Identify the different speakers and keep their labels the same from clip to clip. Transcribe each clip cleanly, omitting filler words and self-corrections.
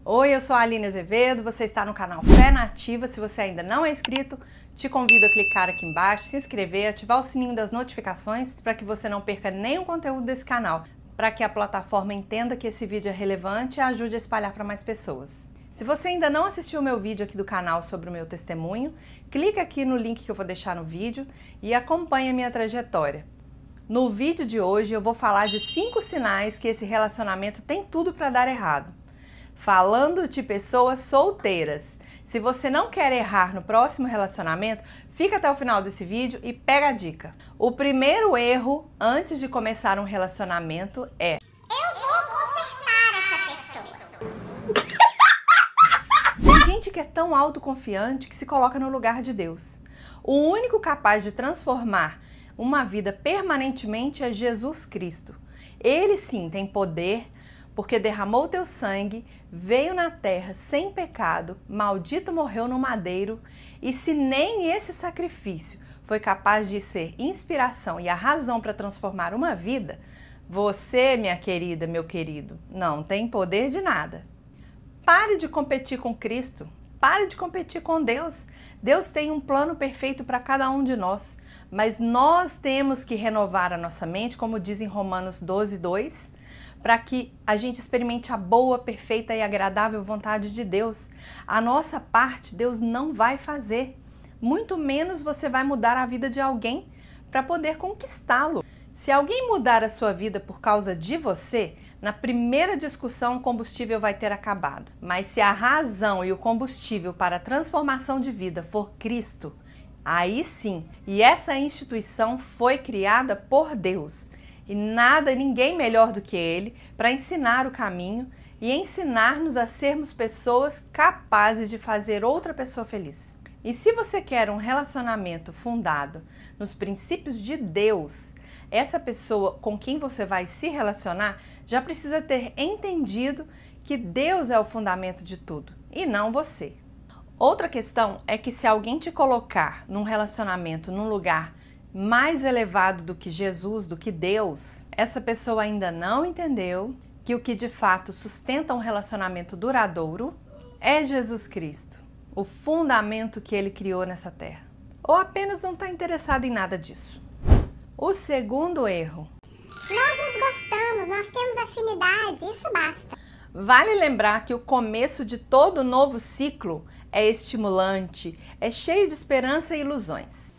Speaker 1: Oi, eu sou a Aline Azevedo, você está no canal Fé na Ativa. Se você ainda não é inscrito, te convido a clicar aqui embaixo, se inscrever, ativar o sininho das notificações para que você não perca nenhum conteúdo desse canal, para que a plataforma entenda que esse vídeo é relevante e ajude a espalhar para mais pessoas. Se você ainda não assistiu o meu vídeo aqui do canal sobre o meu testemunho, clica aqui no link que eu vou deixar no vídeo e acompanhe a minha trajetória. No vídeo de hoje eu vou falar de 5 sinais que esse relacionamento tem tudo para dar errado. Falando de pessoas solteiras. Se você não quer errar no próximo relacionamento, fica até o final desse vídeo e pega a dica. O primeiro erro antes de começar um relacionamento é:
Speaker 2: eu vou consertar essa pessoa.
Speaker 1: Tem gente que é tão autoconfiante que se coloca no lugar de Deus. O único capaz de transformar uma vida permanentemente é Jesus Cristo. Ele sim tem poder, porque derramou teu sangue, veio na terra sem pecado, maldito morreu no madeiro, e se nem esse sacrifício foi capaz de ser inspiração e a razão para transformar uma vida, você, minha querida, meu querido, não tem poder de nada. Pare de competir com Cristo, pare de competir com Deus. Deus tem um plano perfeito para cada um de nós, mas nós temos que renovar a nossa mente, como diz em Romanos 12:2, para que a gente experimente a boa, perfeita e agradável vontade de Deus. A nossa parte Deus não vai fazer, muito menos você vai mudar a vida de alguém para poder conquistá-lo. Se alguém mudar a sua vida por causa de você, na primeira discussão o combustível vai ter acabado. Mas se a razão e o combustível para a transformação de vida for Cristo, aí sim, e essa instituição foi criada por Deus. E nada, ninguém melhor do que Ele para ensinar o caminho e ensinar-nos a sermos pessoas capazes de fazer outra pessoa feliz. E se você quer um relacionamento fundado nos princípios de Deus, essa pessoa com quem você vai se relacionar já precisa ter entendido que Deus é o fundamento de tudo e não você. Outra questão é que se alguém te colocar num relacionamento num lugar mais elevado do que Jesus, do que Deus, essa pessoa ainda não entendeu que o que de fato sustenta um relacionamento duradouro é Jesus Cristo, o fundamento que Ele criou nessa terra. Ou apenas não está interessado em nada disso. O segundo erro:
Speaker 2: nós nos gostamos, nós temos afinidade, isso basta.
Speaker 1: Vale lembrar que o começo de todo novo ciclo é estimulante, é cheio de esperança e ilusões.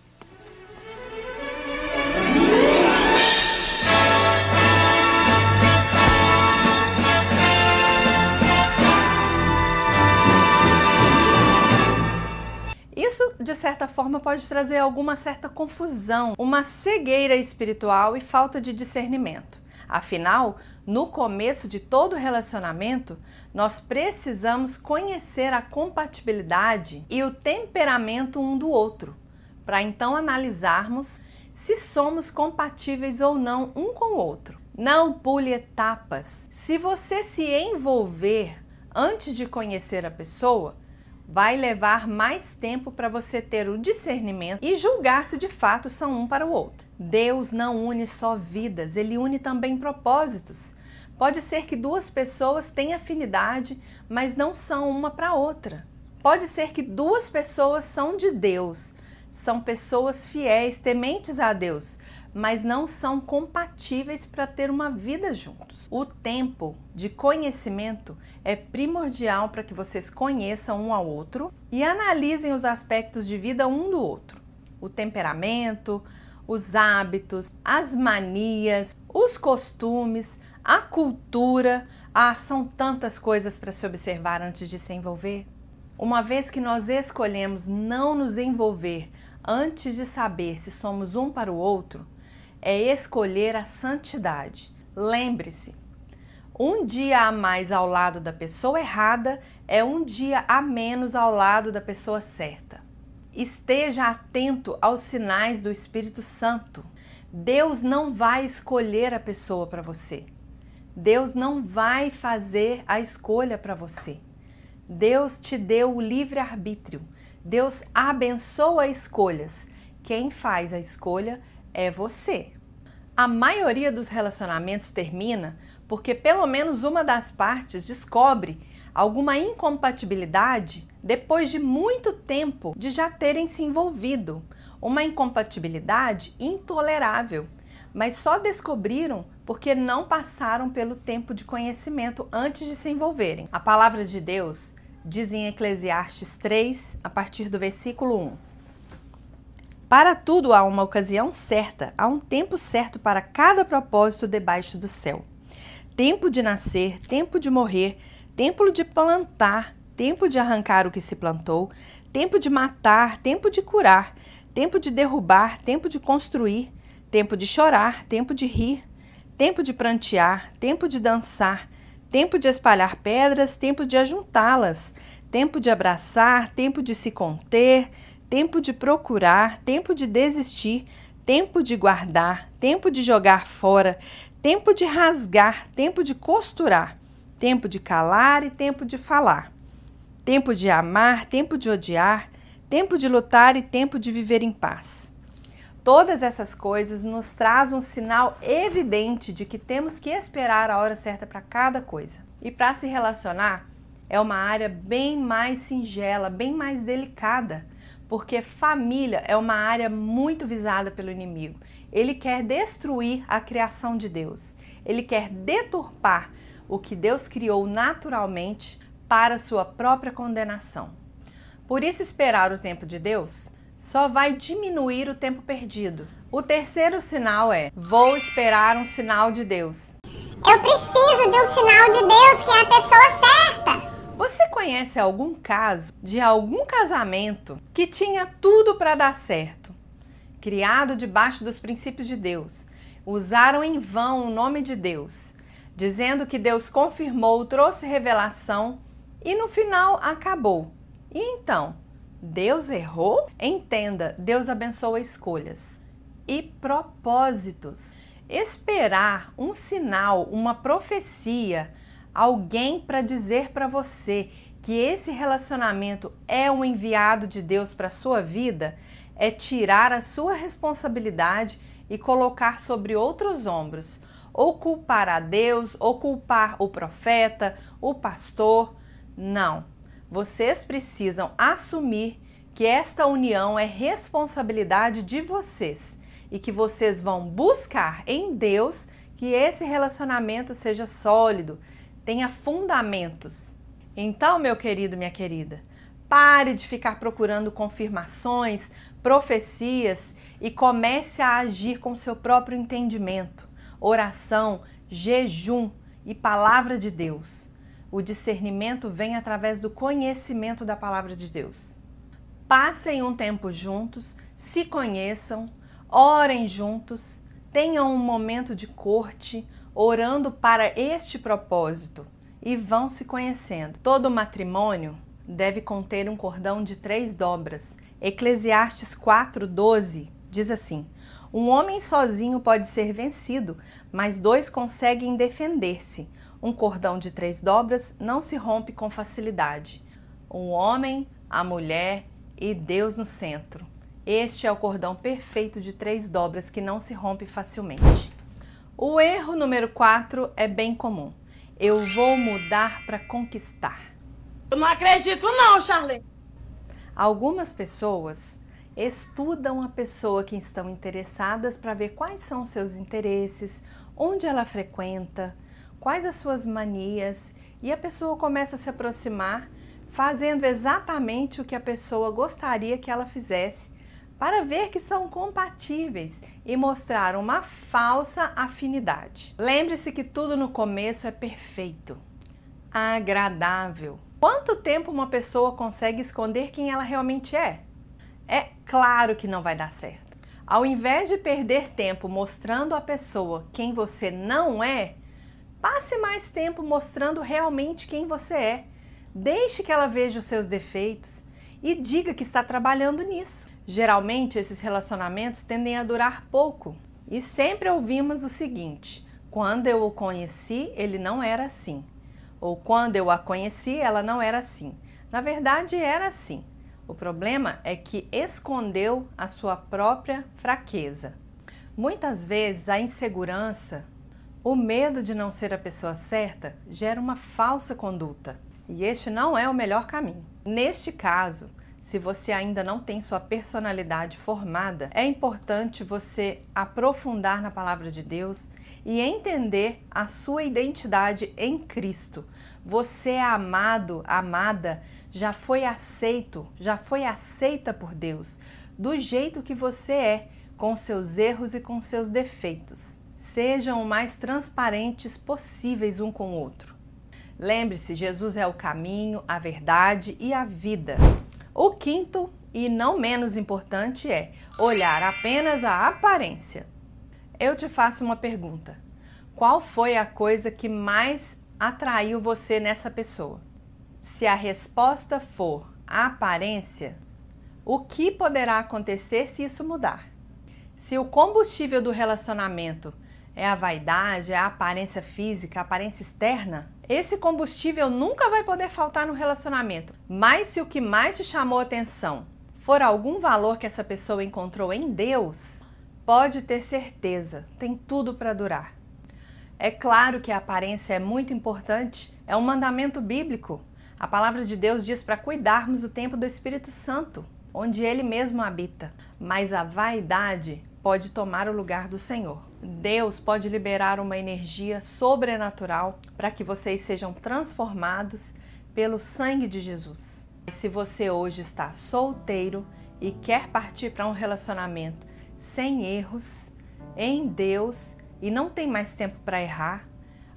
Speaker 1: Isso, de certa forma, pode trazer alguma certa confusão, uma cegueira espiritual e falta de discernimento. Afinal, no começo de todo relacionamento, nós precisamos conhecer a compatibilidade e o temperamento um do outro, para então analisarmos se somos compatíveis ou não um com o outro. Não pule etapas. Se você se envolver antes de conhecer a pessoa, vai levar mais tempo para você ter o discernimento e julgar se de fato são um para o outro. Deus não une só vidas, Ele une também propósitos. Pode ser que duas pessoas tenham afinidade, mas não são uma para outra. Pode ser que duas pessoas são de Deus, são pessoas fiéis, tementes a Deus, mas não são compatíveis para ter uma vida juntos. O tempo de conhecimento é primordial para que vocês conheçam um ao outro e analisem os aspectos de vida um do outro. O temperamento, os hábitos, as manias, os costumes, a cultura. São tantas coisas para se observar antes de se envolver. Uma vez que nós escolhemos não nos envolver antes de saber se somos um para o outro, é escolher a santidade. Lembre-se, um dia a mais ao lado da pessoa errada é um dia a menos ao lado da pessoa certa. Esteja atento aos sinais do Espírito Santo. Deus não vai escolher a pessoa para você. Deus não vai fazer a escolha para você. Deus te deu o livre-arbítrio. Deus abençoa escolhas. Quem faz a escolha é você. A maioria dos relacionamentos termina porque pelo menos uma das partes descobre alguma incompatibilidade depois de muito tempo de já terem se envolvido. Uma incompatibilidade intolerável, mas só descobriram porque não passaram pelo tempo de conhecimento antes de se envolverem. A palavra de Deus diz em Eclesiastes 3, a partir do versículo 1. Para tudo há uma ocasião certa, há um tempo certo para cada propósito debaixo do céu. Tempo de nascer, tempo de morrer, tempo de plantar, tempo de arrancar o que se plantou, tempo de matar, tempo de curar, tempo de derrubar, tempo de construir, tempo de chorar, tempo de rir, tempo de prantear, tempo de dançar, tempo de espalhar pedras, tempo de ajuntá-las, tempo de abraçar, tempo de se conter, tempo de procurar, tempo de desistir, tempo de guardar, tempo de jogar fora, tempo de rasgar, tempo de costurar, tempo de calar e tempo de falar, tempo de amar, tempo de odiar, tempo de lutar e tempo de viver em paz. Todas essas coisas nos trazem um sinal evidente de que temos que esperar a hora certa para cada coisa. E para se relacionar é uma área bem mais singela, bem mais delicada, porque família é uma área muito visada pelo inimigo. Ele quer destruir a criação de Deus. Ele quer deturpar o que Deus criou naturalmente para sua própria condenação. Por isso, esperar o tempo de Deus só vai diminuir o tempo perdido. O terceiro sinal é: vou esperar um sinal de Deus.
Speaker 2: Eu preciso de um sinal de Deus, que é a pessoa certa.
Speaker 1: Você conhece algum caso de algum casamento que tinha tudo para dar certo, criado debaixo dos princípios de Deus, usaram em vão o nome de Deus, dizendo que Deus confirmou, trouxe revelação e no final acabou? E então, Deus errou? Entenda, Deus abençoa escolhas e propósitos. Esperar um sinal, uma profecia, alguém para dizer para você que esse relacionamento é um enviado de Deus para a sua vida, é tirar a sua responsabilidade e colocar sobre outros ombros, ou culpar a Deus, ou culpar o profeta, o pastor. Não, vocês precisam assumir que esta união é responsabilidade de vocês e que vocês vão buscar em Deus que esse relacionamento seja sólido, tenha fundamentos. Então, meu querido, minha querida, pare de ficar procurando confirmações, profecias e comece a agir com seu próprio entendimento, oração, jejum e palavra de Deus. O discernimento vem através do conhecimento da palavra de Deus. Passem um tempo juntos, se conheçam, orem juntos, tenham um momento de corte, orando para este propósito e vão se conhecendo. Todo matrimônio deve conter um cordão de 3 dobras. Eclesiastes 4:12 diz assim: um homem sozinho pode ser vencido, mas 2 conseguem defender-se. Um cordão de 3 dobras não se rompe com facilidade. Um homem, a mulher e Deus no centro. Este é o cordão perfeito de 3 dobras que não se rompe facilmente. O erro número 4 é bem comum. Eu vou mudar para conquistar.
Speaker 3: Eu não acredito não, Charlene.
Speaker 1: Algumas pessoas estudam a pessoa que estão interessadas para ver quais são os seus interesses, onde ela frequenta, quais as suas manias, e a pessoa começa a se aproximar fazendo exatamente o que a pessoa gostaria que ela fizesse, para ver que são compatíveis e mostrar uma falsa afinidade. Lembre-se que tudo no começo é perfeito, agradável. Quanto tempo uma pessoa consegue esconder quem ela realmente é? É claro que não vai dar certo. Ao invés de perder tempo mostrando à pessoa quem você não é, passe mais tempo mostrando realmente quem você é. Deixe que ela veja os seus defeitos e diga que está trabalhando nisso. Geralmente, esses relacionamentos tendem a durar pouco. E sempre ouvimos o seguinte: quando eu o conheci, ele não era assim. Ou quando eu a conheci, ela não era assim. Na verdade, era assim. O problema é que escondeu a sua própria fraqueza. Muitas vezes, a insegurança, o medo de não ser a pessoa certa, gera uma falsa conduta. E este não é o melhor caminho. Neste caso, se você ainda não tem sua personalidade formada, é importante você aprofundar na palavra de Deus e entender a sua identidade em Cristo. Você é amado, amada, já foi aceito, já foi aceita por Deus, do jeito que você é, com seus erros e com seus defeitos. Sejam o mais transparentes possíveis um com o outro. Lembre-se, Jesus é o caminho, a verdade e a vida. O quinto, e não menos importante, é olhar apenas a aparência. Eu te faço uma pergunta. Qual foi a coisa que mais atraiu você nessa pessoa? Se a resposta for a aparência, o que poderá acontecer se isso mudar? Se o combustível do relacionamento é a vaidade, é a aparência física, a aparência externa, esse combustível nunca vai poder faltar no relacionamento. Mas se o que mais te chamou a atenção for algum valor que essa pessoa encontrou em Deus, pode ter certeza, tem tudo para durar. É claro que a aparência é muito importante, é um mandamento bíblico. A palavra de Deus diz para cuidarmos do templo do Espírito Santo, onde Ele mesmo habita. Mas a vaidade pode tomar o lugar do Senhor. Deus pode liberar uma energia sobrenatural para que vocês sejam transformados pelo sangue de Jesus. Se você hoje está solteiro e quer partir para um relacionamento sem erros, em Deus, e não tem mais tempo para errar,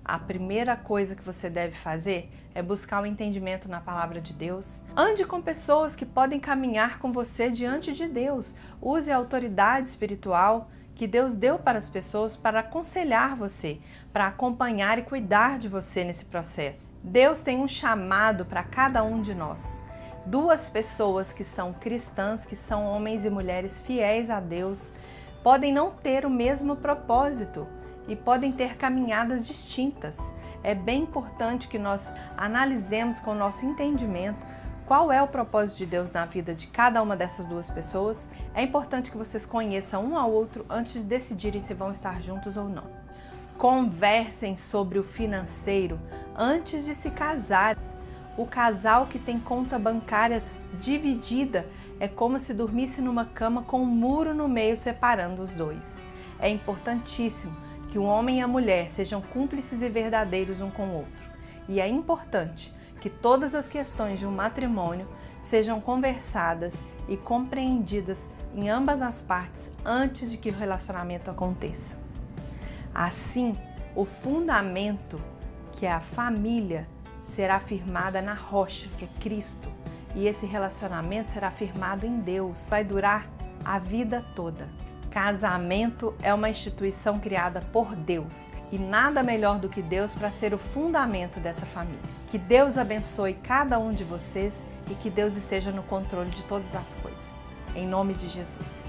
Speaker 1: a primeira coisa que você deve fazer é buscar o entendimento na palavra de Deus. Ande com pessoas que podem caminhar com você diante de Deus. Use a autoridade espiritual que Deus deu para as pessoas para aconselhar você, para acompanhar e cuidar de você nesse processo. Deus tem um chamado para cada um de nós. Duas pessoas que são cristãs, que são homens e mulheres fiéis a Deus, podem não ter o mesmo propósito e podem ter caminhadas distintas. É bem importante que nós analisemos com o nosso entendimento qual é o propósito de Deus na vida de cada uma dessas duas pessoas. É importante que vocês conheçam um ao outro antes de decidirem se vão estar juntos ou não. Conversem sobre o financeiro antes de se casar. O casal que tem conta bancária dividida é como se dormisse numa cama com um muro no meio separando os dois. É importantíssimo que o homem e a mulher sejam cúmplices e verdadeiros um com o outro. E é importante que todas as questões de um matrimônio sejam conversadas e compreendidas em ambas as partes antes de que o relacionamento aconteça. Assim, o fundamento, que é a família, será firmada na rocha, que é Cristo, e esse relacionamento será firmado em Deus. Vai durar a vida toda. Casamento é uma instituição criada por Deus e nada melhor do que Deus para ser o fundamento dessa família. Que Deus abençoe cada um de vocês e que Deus esteja no controle de todas as coisas. Em nome de Jesus.